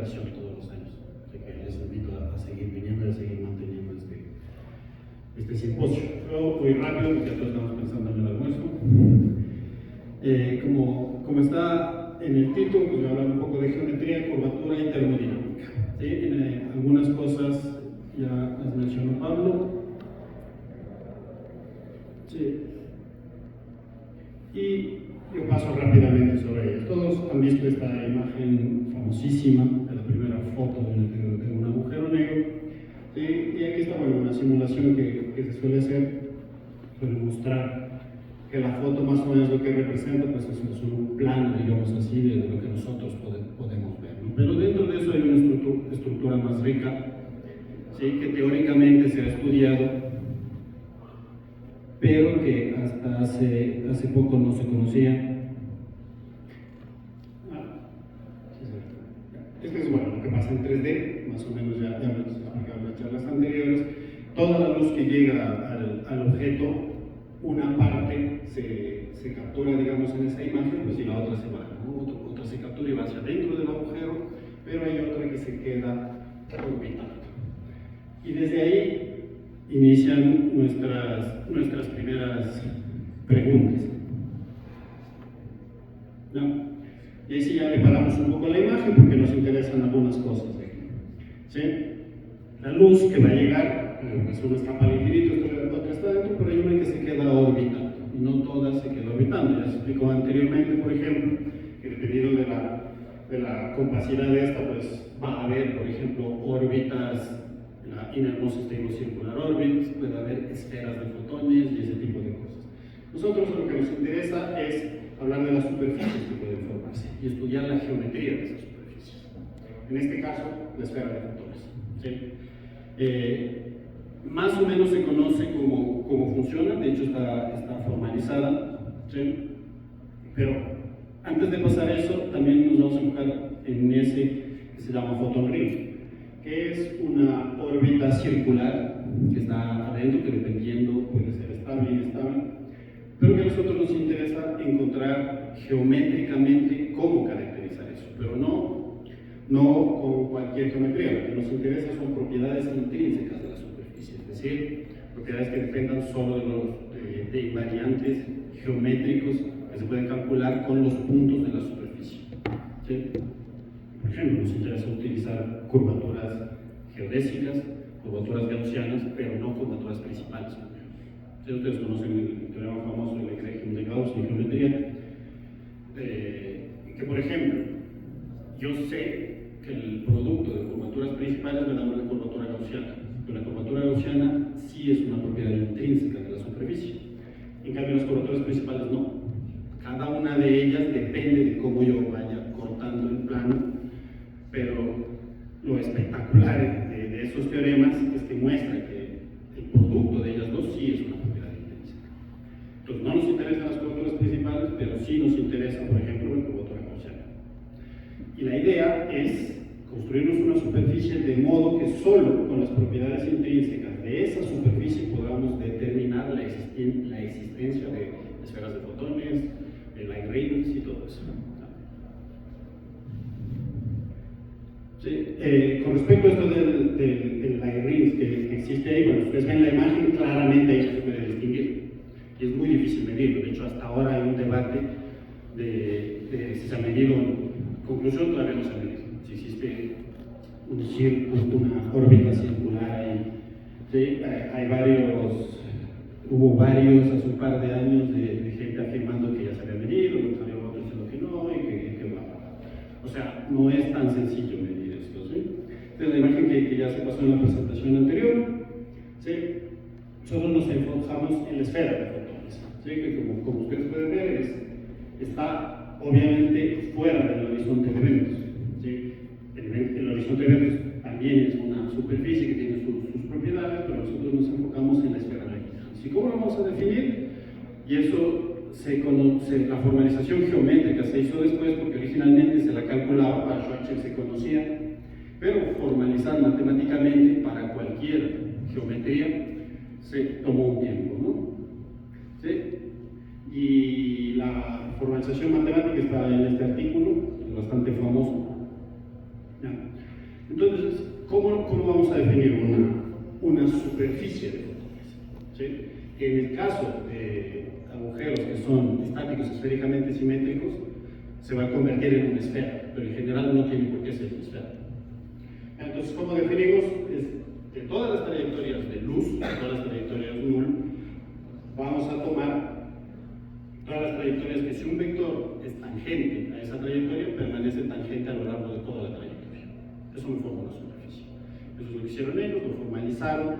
recuperación todos los años. Así que les invito a seguir viniendo y a seguir manteniendo este simposio. Yo voy rápido porque ya todos estamos pensando en el almuerzo. Como está en el título, pues voy a hablar un poco de geometría, curvatura y termodinámica. ¿Sí? Algunas cosas ya las mencionó Pablo. Sí. Y yo paso rápidamente sobre ellos. Todos han visto esta imagen famosísima de la primera foto de un agujero negro. ¿Sí? Y aquí está, bueno, una simulación que se suele hacer, suele mostrar que la foto más o menos lo que representa pues es un plano, digamos así, de lo que nosotros podemos ver, ¿no? Pero dentro de eso hay una estructura más rica, ¿sí? Que teóricamente se ha estudiado, pero que hasta hace poco no se conocía. Este es, bueno, lo que pasa en 3D, más o menos ya lo explicaba en las charlas anteriores. Toda la luz que llega al objeto, una parte se captura, digamos, en esa imagen, pues, y la otra se va, ¿no? Otra se captura y va hacia dentro del agujero, pero hay otra que se queda orbitando. Y desde ahí inician nuestras primeras preguntas. ¿No? Y ahí sí ya preparamos un poco la imagen porque nos interesan algunas cosas. ¿Sí? La luz que va a llegar, pues una escapa al infinito, otra está dentro, pero hay una que se queda orbitando, y no todas se quedan orbitando. Ya se explicó anteriormente, por ejemplo, que dependiendo de la compacidad de esta, pues va a haber, por ejemplo, órbitas, la Inner Most Stable Circular Orbit, puede haber esferas de fotones y ese tipo de cosas. Nosotros lo que nos interesa es hablar de las superficies que pueden formarse y estudiar la geometría de esas superficies. En este caso, la esfera de fotones. ¿Sí? Más o menos se conoce cómo funciona, de hecho está formalizada, ¿sí? Pero antes de pasar a eso, también nos vamos a enfocar en ese que se llama photon ring, que es una órbita circular que está adentro, que dependiendo puede ser estable y inestable, pero que a nosotros nos interesa encontrar geométricamente cómo caracterizar eso, pero no con cualquier geometría. Lo que nos interesa son propiedades intrínsecas de la superficie, es decir, propiedades que dependan solo de invariantes geométricos que se pueden calcular con los puntos de la superficie. ¿Sí? Por ejemplo, nos interesa utilizar curvaturas geodésicas, curvaturas gaussianas, pero no curvaturas principales. Si ustedes conocen el teorema famoso del eje de Gauss en geometría, que por ejemplo, yo sé que el producto de curvaturas principales me da una curvatura gaussiana, pero la curvatura gaussiana sí es una propiedad intrínseca de la superficie. En cambio, las curvaturas principales no. Cada una de ellas depende de cómo yo vaya cortando el plano, pero lo espectacular de esos teoremas es que muestra que el producto de ellas dos sí es una propiedad intrínseca. Entonces, no nos interesan las curvaturas principales, pero sí nos interesa, por ejemplo, la curvatura gaussiana. Y la idea es construirnos una superficie de modo que solo con las propiedades intrínsecas de esa superficie podamos determinar la existencia de esferas de fotones, de light rings y todo eso. Sí, con respecto a esto del light rings que existe ahí, bueno, ustedes ven la imagen, claramente ahí se puede distinguir. Y es muy difícil medirlo. De hecho, hasta ahora hay un debate de si se ha medido o no. Conclusión, todavía no se ha medido. Si existe un círculo, una órbita circular ahí. Sí, hubo varios hace un par de años de gente afirmando que ya se había medido, luego salió otro diciendo que no y que bla, bla, bla. O sea, no es tan sencillo medir esto, ¿sí? Esta es la imagen que ya se pasó en la presentación anterior, ¿sí? Nosotros nos enfocamos en la esfera de fotones, ¿sí? Que como ustedes pueden ver está obviamente fuera del horizonte de eventos, ¿sí? El horizonte de eventos también es una superficie que tiene sus propiedades, pero nosotros nos enfocamos en la esfera de ¿Y cómo lo vamos a definir? Y eso la formalización geométrica se hizo después porque originalmente se la calculaba, para Schwarzschild se conocía, pero formalizar matemáticamente para cualquier geometría se tomó un tiempo, ¿no? ¿Sí? Y la formalización matemática está en este artículo, es bastante famoso. ¿Ya? Entonces, ¿cómo vamos a definir una superficie de fotones? ¿Sí? En el caso de agujeros que son estáticos esféricamente simétricos, se va a convertir en una esfera, pero en general no tiene por qué ser una esfera. Entonces, ¿cómo definimos? De todas las trayectorias de luz, de todas las trayectorias null, vamos a tomar todas las trayectorias que si un vector es tangente a esa trayectoria, permanece tangente a lo largo de toda la trayectoria. Eso me forma una superficie. Eso es lo que hicieron ellos, lo formalizaron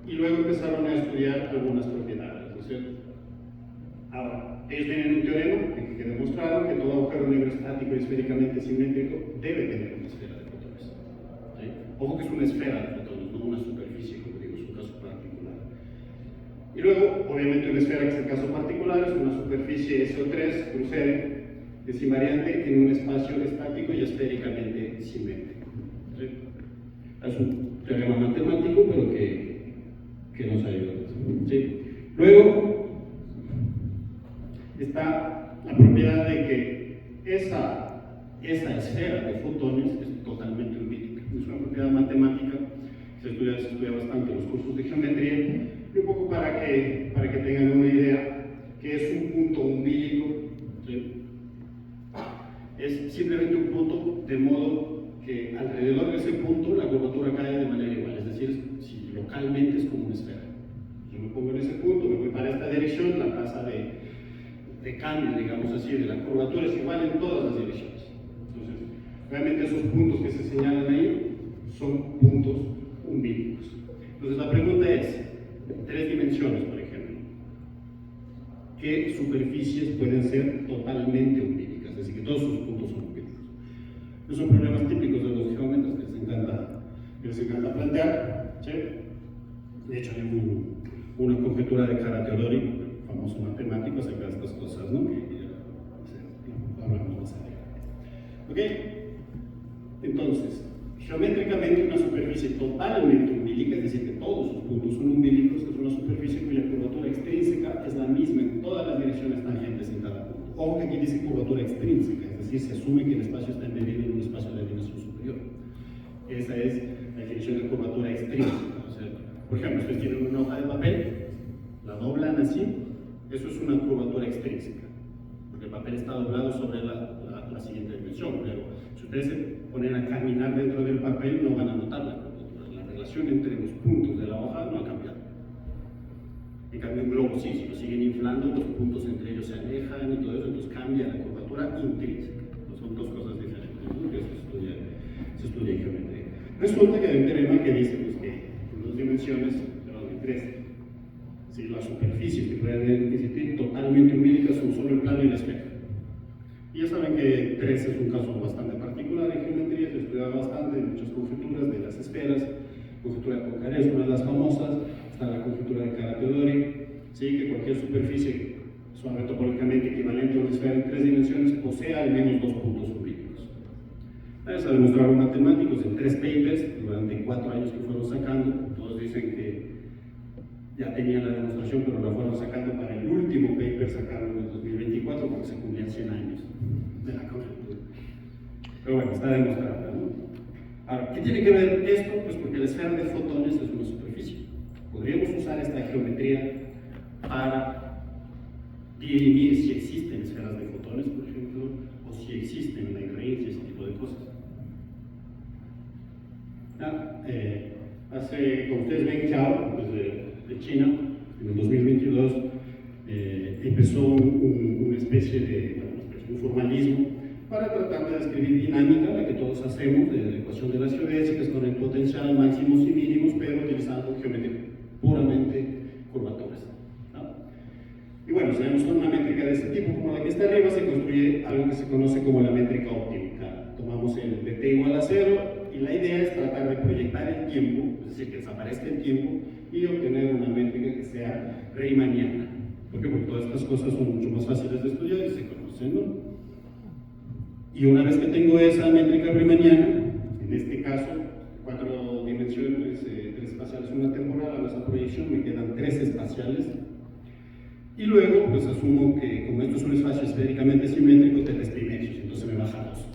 y luego empezaron a estudiar algunas propiedades, ¿no es cierto? Ahora, ellos tienen un teorema que demostraron que todo agujero negro estático y esféricamente simétrico debe tener una esfera de fotones. ¿Sí? Ojo que es una esfera de fotones, no una superficie, como digo, es un caso particular. Y luego, obviamente, una esfera, que es el caso particular, es una superficie SO3 crucero, es invariante en un espacio estático y esféricamente simétrico. ¿Sí? Es un teorema matemático, pero que nos ayuda. ¿Sí? Luego, está la propiedad de que esa esfera de fotones es totalmente umbilical. Es una propiedad matemática, se estudia bastante en los cursos de geometría, y un poco para que tengan una idea, que es un punto umbilico. ¿Sí? Es simplemente un punto, de modo que alrededor de ese punto la curvatura cae de manera igual, es decir, si localmente es como una esfera. Yo me pongo en ese punto, me voy para esta dirección, la tasa de cambio, digamos así, de la curvatura es igual en todas las direcciones. Entonces, realmente esos puntos que se señalan ahí son puntos umbilicos. Entonces, la pregunta es, en 3 dimensiones, por ejemplo, ¿qué superficies pueden ser totalmente umbilicas? Es decir, que todos sus puntos son umbilicos. Esos son problemas típicos de los geómetras que les encanta plantear. ¿Sí? De hecho, hay una conjetura de Kara-Teodori, famoso matemático, acerca de estas cosas, ¿no? Que ya hablamos más adelante. ¿Ok? Entonces, geométricamente una superficie totalmente umbilical, es decir, que todos sus puntos son umbilicos, es una superficie cuya curvatura extrínseca es la misma en todas las direcciones tangentes en cada punto. Ojo que aquí dice curvatura extrínseca, es decir, se asume que el espacio está embebido en un espacio de dimensión superior. Esa es la definición de curvatura extrínseca. O sea, por ejemplo, ustedes tienen una hoja de papel, la doblan así, eso es una curvatura extrínseca, porque el papel está doblado sobre la siguiente dimensión, pero si ustedes se ponen a caminar dentro del papel no van a notar la curvatura. La relación entre los puntos de la hoja no ha cambiado. En cambio, un globo sí, si lo siguen inflando, los puntos entre ellos se alejan y todo eso, entonces cambia la curvatura intrínseca. Entonces, son dos cosas diferentes, ¿no? Que se estudia en geometría. Resulta que hay un teorema que dice pues, que en 2 dimensiones, perdón, en 3, si las superficies que pueden existir totalmente umbilicas son solo el plano y la esfera. Y ya saben que 3 es un caso bastante particular en geometría, se estudia bastante, hay muchas conjeturas de las esferas, conjetura de Poincaré es una de las famosas, está la conjetura de Kara-Teodori, ¿sí? Que cualquier superficie suave topológicamente equivalente a una esfera en 3 dimensiones posee al menos 2 puntos umbilicos. Se ha demostrado matemáticos en 3 papers durante 4 años que fueron sacando, todos dicen que ya tenían la demostración, pero la fueron sacando para el último paper, sacaron en el 2024 porque se cumplían 100 años de la conjetura. Pero bueno, está demostrada, ¿no? Ahora, ¿qué tiene que ver esto? Pues porque la esfera de fotones es una superficie. Podríamos usar esta geometría para dirimir si existen esferas de fotones, por ejemplo, o si existen Lagrange, ese tipo de cosas. Como ustedes ven, Xiao, de China, en el 2022 empezó una especie de un formalismo para tratar de describir dinámica, la que todos hacemos, de la ecuación de las geodésicas, con el potencial máximos y mínimos, pero utilizando geometría puramente curvaturas. ¿No? Y bueno, si vemos una métrica de este tipo, como la que está arriba, se construye algo que se conoce como la métrica óptica. Tomamos el dt igual a 0, y la idea es tratar de proyectar el tiempo, es decir, que desaparezca el tiempo, y obtener una métrica que sea riemanniana. ¿Por qué? Porque todas estas cosas son mucho más fáciles de estudiar y se conocen, ¿no? Y una vez que tengo esa métrica riemanniana, en este caso, 4 dimensiones, 3 espaciales, una temporal, a esa proyección me quedan 3 espaciales. Y luego, pues asumo que como esto es un espacio esféricamente simétrico, 3 trimestres, entonces me baja 2.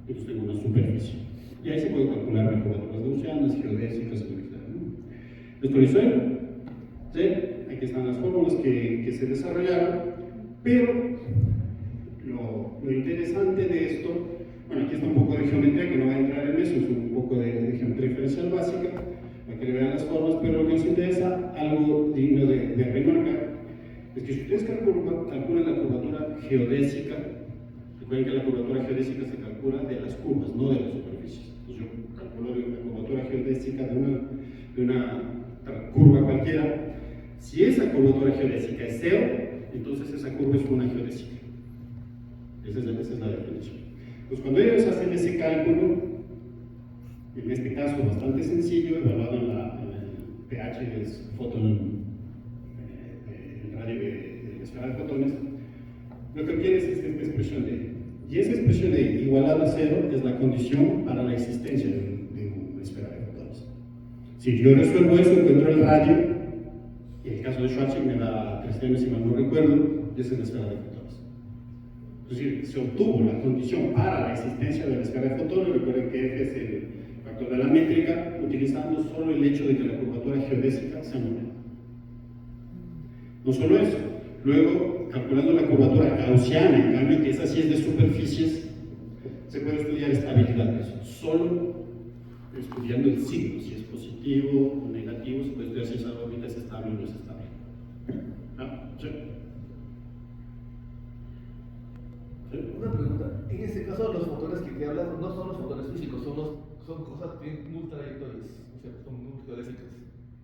Entonces tengo una superficie. Y ahí se puede calcular curvaturas gaussianas, geodésicas, etc. Esto lo hizo él. ¿Sí? Aquí están las fórmulas que se desarrollaron, pero lo interesante de esto, bueno, aquí está un poco de geometría, que no va a entrar en eso, es un poco de geometría diferencial básica, para que le vean las formas, pero lo que nos interesa, algo digno de remarcar, es que si ustedes calculan la curvatura geodésica, recuerden que la curvatura geodésica se calcula de las curvas, no de las superficies. Entonces yo calculo la curvatura geodésica de una curva cualquiera. Si esa curvatura geodésica es cero, entonces esa curva es una geodésica. Esa es la definición. Pues cuando ellos hacen ese cálculo, en este caso bastante sencillo, evaluado en el pH, que es fotón, el radio de la esfera de fotones, lo que obtienes es esta expresión de E. Y esa expresión de E igualada a cero es la condición para la existencia de una esfera de fotones. Si yo resuelvo eso, encuentro el radio, y el caso de Schwarzschild me da 3 si mal no recuerdo, y esa es la esfera de fotones. Es decir, se obtuvo la condición para la existencia de la esfera de fotones. Recuerden que F es el factor de la métrica, utilizando solo el hecho de que la curvatura geodésica sea nula. No solo eso, luego calculando la curvatura gaussiana, en cambio que esa sí es de superficies, se puede estudiar estabilidad de eso. Solo estudiando el signo, si es positivo o negativo, se puede estudiar si esa órbita es estable o no es estable. ¿Ah? ¿Sí? Una pregunta, en este caso los fotones que hablas no son los fotones físicos, son cosas bien muy trayectorias, o sea, son muy geodésicas,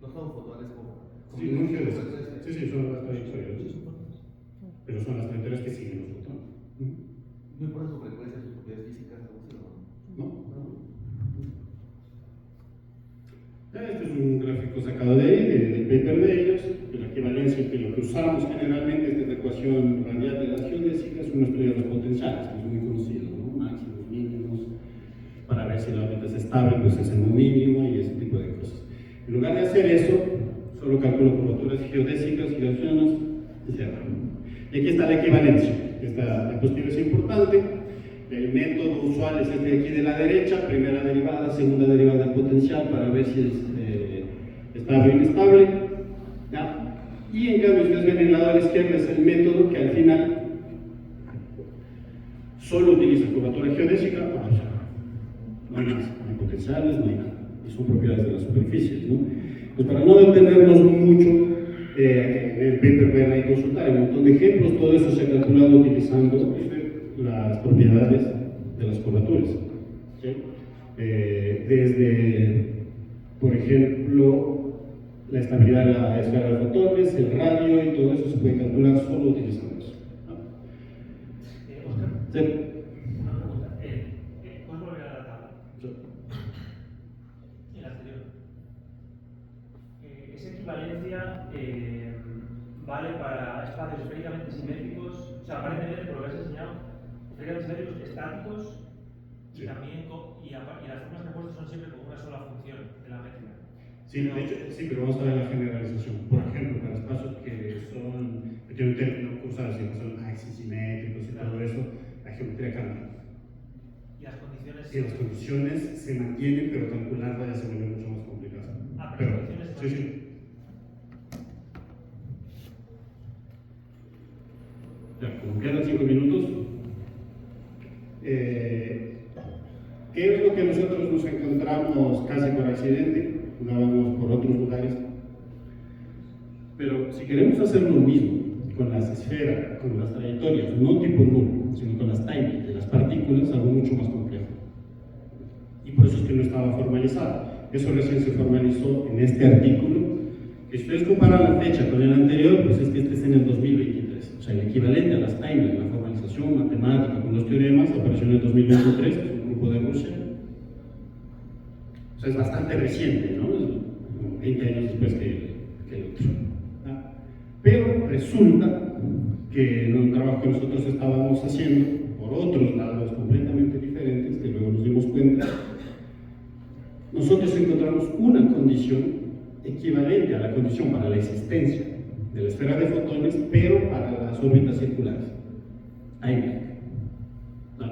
no son fotones como... Sí, muy geodésicas. Sí, son las trayectorias. Pero son las trayectorias que siguen los fotones. ¿No importa su frecuencia, sus propiedades físicas, algo así, no? Este es un gráfico sacado de ahí, del paper de ellos, de la equivalencia, que lo que usamos generalmente es la ecuación radial de las geodésicas, uno estudia los potenciales, que es muy conocido, ¿no? Máximos, mínimos, para ver si la órbita es estable, pues es en un mínimo y ese tipo de cosas. En lugar de hacer eso, solo calculo curvaturas geodésicas y gaussianas, etc. Y aquí está la equivalencia. Esta diapositiva es importante. El método usual es este de aquí de la derecha, primera derivada, segunda derivada del potencial para ver si es estable o inestable. ¿Ya? Y en cambio, ustedes ven en el lado de la izquierda es el método que al final solo utiliza curvatura geodésica o gaussiana. No hay más, no hay potenciales, no hay nada. Y son propiedades de las superficies, ¿no? Pues para no detenernos mucho, en el paper ven ahí consultar hay un montón de ejemplos, todo eso se ha calculado utilizando las propiedades de las curvaturas. ¿Sí? Desde, por ejemplo, la estabilidad de la esfera de fotones, el radio y todo eso se puede calcular solo utilizando eso. Oscar, ¿Sí? una pregunta. ¿Puedes volver a la tabla? Sí. En la anterior. Esa equivalencia vale para espacios esféricamente simétricos, o sea, aparentemente, por lo que has enseñado, esféricamente simétricos estáticos, Sí. y también las formas que he puesto son siempre con una sola función de la métrica. Sí, de hecho, sí, pero vamos a ver la generalización. Por ejemplo, para espacios que tienen un término cruzado, si son axisimétricos y todo eso, la geometría cambia. Y las condiciones. Y las condiciones se mantienen, pero calcularlas ya se vuelve mucho más complicado. Pero las condiciones sí, sí. Ya, como quedan 5 minutos, ¿qué es lo que nosotros nos encontramos casi por accidente? Jugábamos por otros lugares. Pero si queremos hacer lo mismo con las esferas, con las trayectorias, no tipo nulo, sino con las timings de las partículas, algo mucho más complejo. Y por eso es que no estaba formalizado. Eso recién se formalizó en este artículo. Si ustedes comparan la fecha con el anterior, pues es que este es en el 2023. O sea, el equivalente a las timings, la formalización matemática con los teoremas, apareció en el 2023, es un grupo de Rusia. O sea, es bastante reciente, ¿no? Es como 20 años después que el otro. ¿Ah? Pero resulta que en un trabajo que nosotros estábamos haciendo, por otros lados completamente diferentes, que luego nos dimos cuenta, nosotros encontramos una condición equivalente a la condición para la existencia de la esfera de fotones, pero para las órbitas circulares. Ahí. ¿No?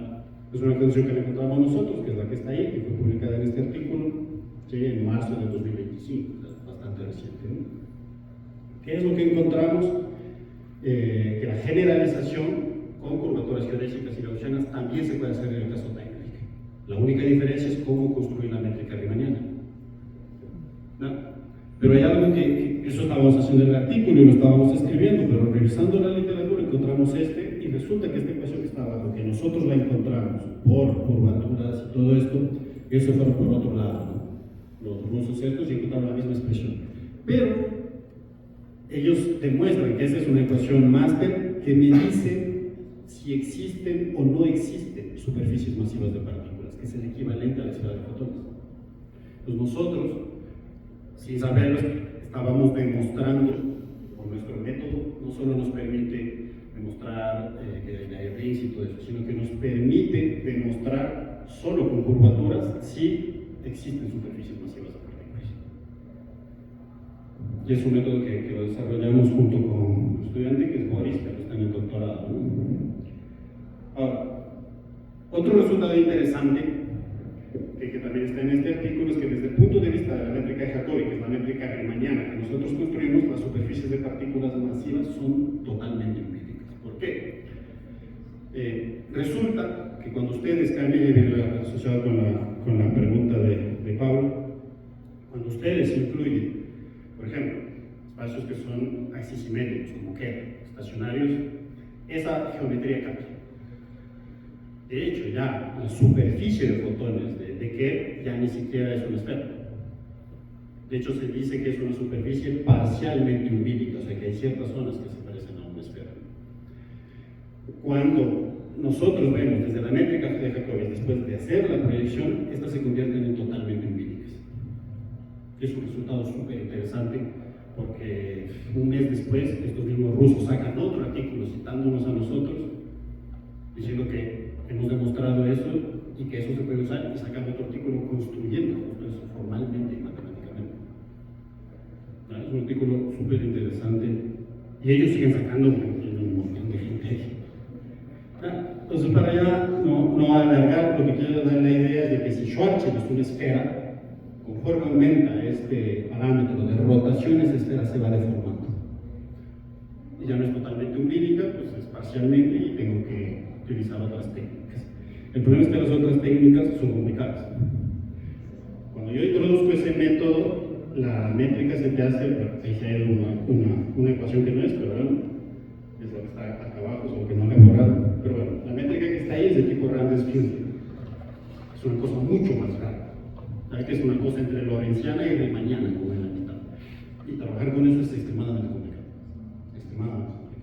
Es una condición que la encontramos nosotros, que es la que está ahí, que fue publicada este artículo, ¿sí? En marzo de 2025, bastante reciente, ¿no? ¿Qué es lo que encontramos? Que la generalización con curvaturas geodésicas y gaussianas también se puede hacer en el caso Time-like. La única diferencia es cómo construir la métrica riemanniana, ¿no? Pero hay algo que eso estábamos haciendo en el artículo y lo estábamos escribiendo, pero revisando la literatura encontramos y resulta que esta ecuación que está abajo, que nosotros la encontramos por curvaturas y todo esto, eso fue por otro lado, ¿no? Los rusos estos y encontraron la misma expresión. Pero ellos demuestran que esa es una ecuación máster que me dice si existen o no existen superficies masivas de partículas, que es el equivalente a la esfera de fotones. Pues nosotros, sin saberlo, estábamos demostrando, por nuestro método, no solo nos permite demostrar que hay rings y todo eso, sino que nos permite demostrar solo con curvaturas si existen superficies masivas de partículas. Y es un método que lo desarrollamos junto con un estudiante que es Boris, que está en el doctorado, ¿no? Ahora, otro resultado interesante que también está en este artículo es que desde el punto de vista de la métrica de Jacobi, que es la métrica riemanniana que nosotros construimos, las superficies de partículas masivas son totalmente empíricas. ¿Por qué? Resulta que cuando ustedes cambian, asociado con la pregunta de Pablo, cuando ustedes incluyen, por ejemplo, espacios que son axisimétricos, como Kerr, estacionarios, esa geometría cambia. De hecho, ya la superficie de fotones de Kerr ya ni siquiera es una esfera. De hecho, se dice que es una superficie parcialmente umbilical, o sea que hay ciertas zonas que se parecen a una esfera. Cuando nosotros vemos desde la métrica de Jacobi, después de hacer la proyección, estas se convierten en totalmente umbilicas. Es un resultado súper interesante porque un mes después estos mismos rusos sacan otro artículo citándonos a nosotros, diciendo que hemos demostrado eso y que eso se puede usar, y sacan otro artículo construyendo eso formalmente y matemáticamente. Es un artículo súper interesante y ellos siguen sacando un montón de gente ahí. Entonces, para ya no alargar, lo que quiero dar la idea es de que si Schwarzschild es una esfera, conforme aumenta este parámetro de rotación, esa esfera se va deformando. Y ya no es totalmente umbilica, pues es parcialmente y tengo que utilizar otras técnicas. El problema es que las otras técnicas son complicadas. Cuando yo introduzco ese método, la métrica se te hace, ahí se hay una ecuación que no es, pero bueno, es lo que está acá abajo, solo que no la he borrado. Pero bueno, la métrica que está ahí es de tipo Randers-Finsler. Es una cosa mucho más rara. ¿Sabes? Que es una cosa entre lorentziana y riemanniana, como en la mitad. Y trabajar con eso es extremadamente complicado. Extremadamente complicado.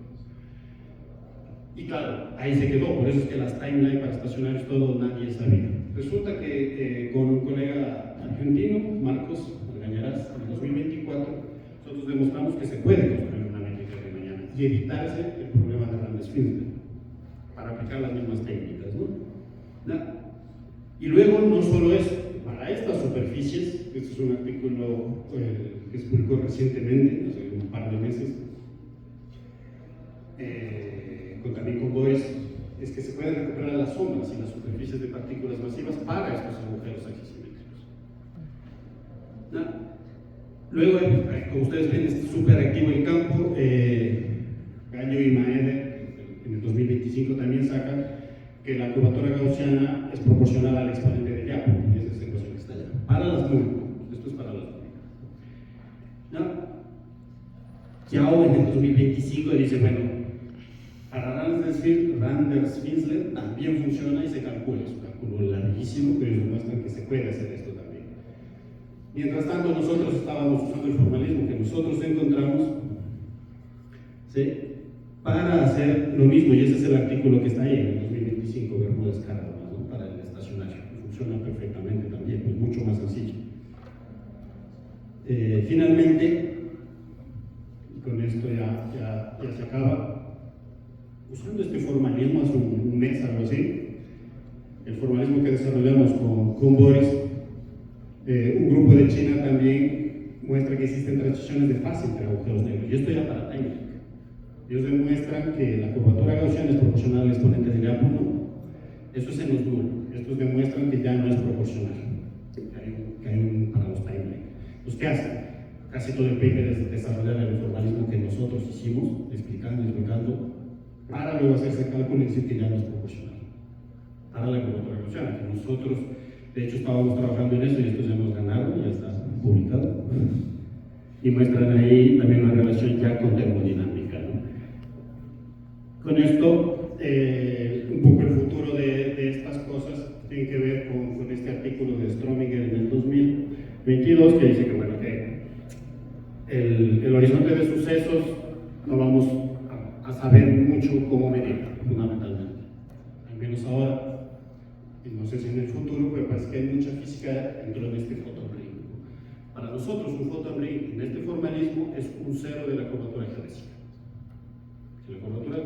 Y claro, ahí se quedó, por eso es que las timelines para estacionarios todo nadie sabía. Resulta que con un colega argentino, Marcos Argañarás, en 2024, nosotros demostramos que se puede construir una métrica riemanniana y evitarse el problema de Randers-Finsler para aplicar las mismas técnicas, ¿no? Y luego, no solo eso, para estas superficies, este es un artículo que se publicó recientemente, hace un par de meses, también con Boris, es que se pueden recuperar las sombras y las superficies de partículas masivas para estos agujeros axisimétricos. Luego, como ustedes ven, es súper activo el campo. Gaño y Maeder en el 2025 también sacan que la curvatura gaussiana es proporcional al exponente de Lyapunov, y esa es la ecuación que está allá. Para las múltiples, esto es para las múltiples. Yao en el 2025 dice, bueno, para Randers-Finsler también funciona y se calcula, es un cálculo larguísimo, pero ellos demuestran que se puede hacer esto también. Mientras tanto, nosotros estábamos usando el formalismo que nosotros encontramos, ¿sí?, para hacer lo mismo, y ese es el artículo que está ahí en el 2025, Bermúdez Cárdenas, ¿no?, para el estacionario, funciona perfectamente también, es mucho más sencillo. Finalmente, y con esto ya se acaba, usando este formalismo hace un mes, algo así, el formalismo que desarrollamos con Boris, un grupo de China también muestra que existen transiciones de fase entre agujeros negros, y esto ya para técnica. Ellos demuestran que la curvatura gaussiana es proporcional al exponente de Lyapunov, eso es en los nulos, estos demuestran que ya no es proporcional. que hay para los timeline. Pues, ¿qué hacen? Casi todo el paper es desarrollar el formalismo que nosotros hicimos, explicando, para luego hacerse cálculo y decir que ya no es proporcional. Para la curvatura gaussiana, que nosotros, de hecho, estábamos trabajando en eso y esto ya nos ganaron, ya está publicado. Y muestran ahí también una relación ya con termodinámica, ¿no? Con esto, un poco el futuro de estas cosas tiene que ver con este artículo de Strominger en el 2022 que dice que, bueno, que el horizonte de sucesos no vamos a saber mucho cómo medir, fundamentalmente. Al menos ahora, y no sé si en el futuro, pero parece que hay mucha física dentro de este photon ring. Para nosotros, un photon ring en este formalismo es un cero de la curvatura geodésica. Si la curvatura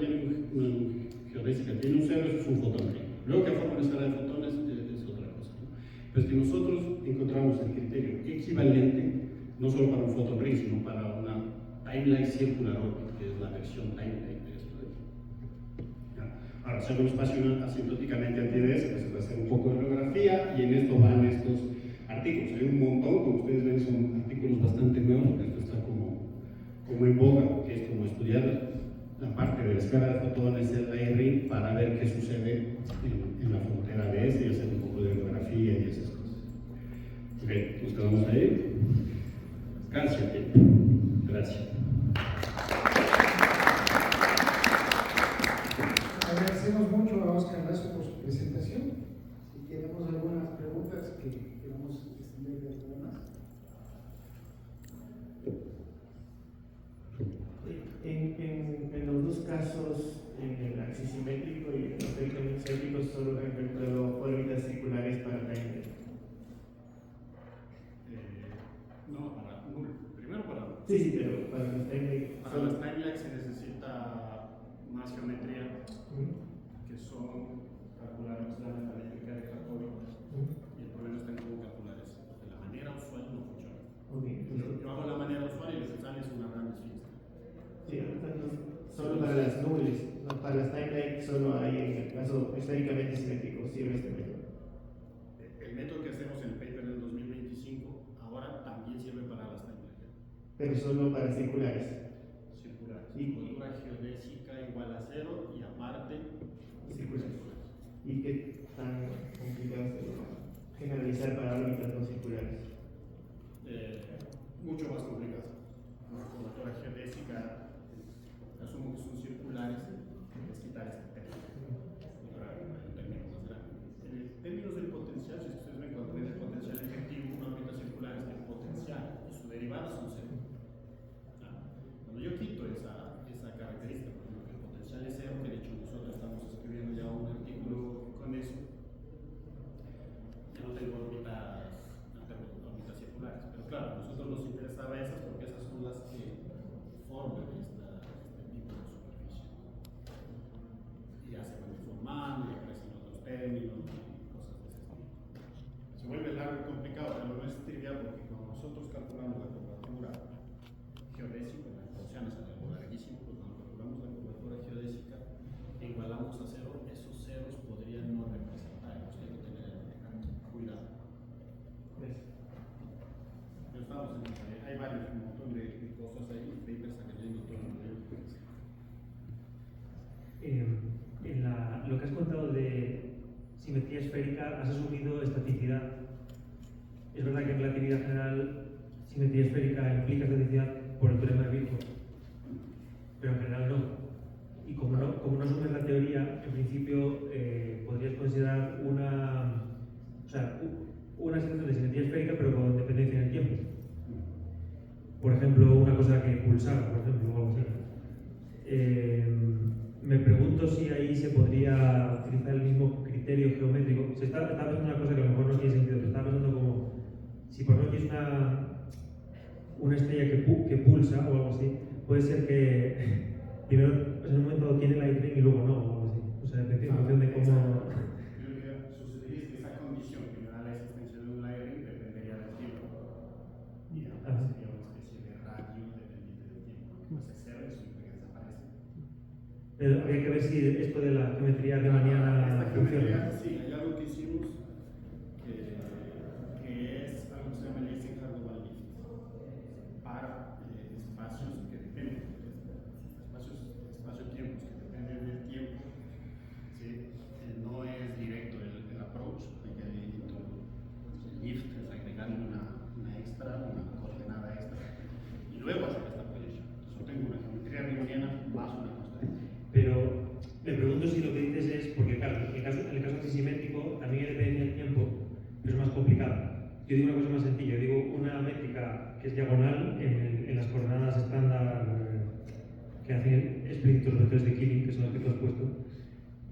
geodésica tiene un cero, eso es un photon ring. Luego que forma una escala de fotones es otra cosa, ¿no? Pero es que nosotros encontramos el criterio equivalente no solo para un photon ring, sino para una timeline circular orbit, que es la versión timeline de esto. Ahora, hacer un espacio asintóticamente anti-DS, pues se va a hacer un poco de orografía, y en esto van estos artículos. Hay un montón, como ustedes ven, son artículos bastante nuevos, porque esto está como en boga, que es como estudiar la parte de la escala de fotones del layering para ver qué sucede en la frontera de ese y hacer un poco de orografía y esas cosas. Ok, nos quedamos ahí. Gracias. Gracias. Agradecemos mucho a Oscar Lazo por su presentación. Si tenemos algunas preguntas que queramos extender de algo más. En los dos casos, en el axisimétrico y en el esféricamente céntrico, solo han encontrado órbitas circulares para timeline. No, para nulo. Primero para nulo. Sí, pero para los timeline. Para las timelines se necesita más geometría, que son calcular la metalérgica de Jacobi. Y el problema está en cómo calcular eso. De la manera usual no funciona. Okay, Yo hago la manera usual y lo que sale es una gran desfiesta. Sí, entonces, solo para las nubes, no para las timelines, solo hay en el caso esféricamente simétrico, sirve este método. El método que hacemos en el paper del 2025 ahora también sirve para las timelines. Pero solo para circulares. Circular. Y Curvatura geodésica igual a 0 y aparte circulares. ¿Y qué tan complicado sería generalizar para órbitas no circulares? Mucho más complicado. La curvatura geodésica, asumo que son circulares, es quitar este término. Para un término más grande. En términos del potencial, si ustedes ven cuando ven el potencial efectivo, una órbita circular es el potencial y su derivada son cero. Cuando yo quito esa característica, por ejemplo, que el potencial es cero, que de hecho nosotros estamos escribiendo ya un artículo con eso, ya no tengo órbitas circulares. Pero claro, a nosotros nos interesaba esas porque esas son las que forman este tipo de superficie. Y ya se van deformando y aparecen otros términos y cosas de ese tipo. Se vuelve largo y complicado, pero no es trivial porque cuando nosotros calculamos la curvatura geodésica, la gaussiana es algo larguísimo, pues cuando calculamos la curvatura geodésica e igualamos a cero, esos ceros podrían no representar, entonces hay que tener cuidado. Hay varios, un montón de cosas ahí, papers académicos, todo lo que has contado de simetría esférica, has asumido estaticidad. Es verdad que en relatividad general, simetría esférica implica estaticidad por el teorema de Birkhoff, pero en general no. Y como no asumes la teoría, en principio podrías considerar una situación de simetría esférica, pero con dependencia en el tiempo. Por ejemplo, una cosa que pulsar, por ejemplo, o algo así. Me pregunto si ahí se podría utilizar el mismo criterio geométrico. Estaba pensando una cosa que a lo mejor no tiene sentido, pero estaba pensando como si por ejemplo tienes una estrella que pulsa o algo así, puede ser que primero en un momento tiene lightning y luego no, o algo así. O sea, en función de cómo. Sucedería que esa condición que me da la existencia de un layering dependería del tiempo. Y Ajá. sería una especie de radio dependiente del tiempo. Pues es cero, eso implica que desaparece. Pero habría que ver si esto de la geometría riemanniana Esta funciona. geometría, sí, hay algo que hicimos que lift es agregarle una extra, una coordenada extra, y luego hacer esta proyección. Entonces yo tengo una geometría riemanniana más una constante. Pero me pregunto si lo que dices es, porque claro, en el caso axisimétrico también hay dependencia del tiempo, pero es más complicado. Yo digo una cosa más sencilla, yo digo una métrica que es diagonal en las coordenadas estándar que hacen explícitos los vectores de Killing, que son las que tú has puesto,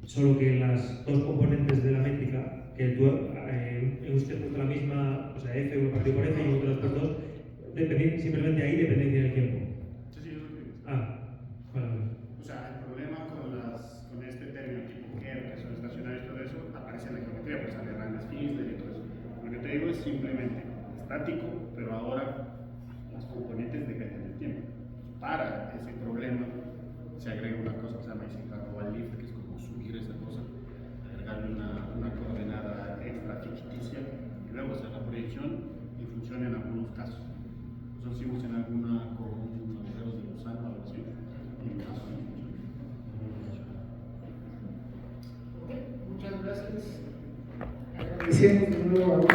solo que las dos componentes de la métrica, que tú en usted has puesto la misma, o sea, f uno partido por f y otro por dos, simplemente hay dependencia del tiempo. Sí, sí, es lo que digo. Vale. O sea, el problema con este término tipo Kerr, que son estacionarios y todo eso, aparece en la geometría, pues sale Rand Finsler y todo eso. Lo que te digo es simplemente estático, pero ahora las componentes dependen del tiempo. Para ese problema se agrega una cosa que se llama Eisenhower lift, que es como subir esa cosa, agregarle una coordenada extra ficticia y luego hacer la proyección y funciona en algunos casos. Nosotros hicimos en alguna con unos agujeros de gusano o algo así, y en caso no funciona. Ok, muchas gracias. Agradecemos de nuevo a los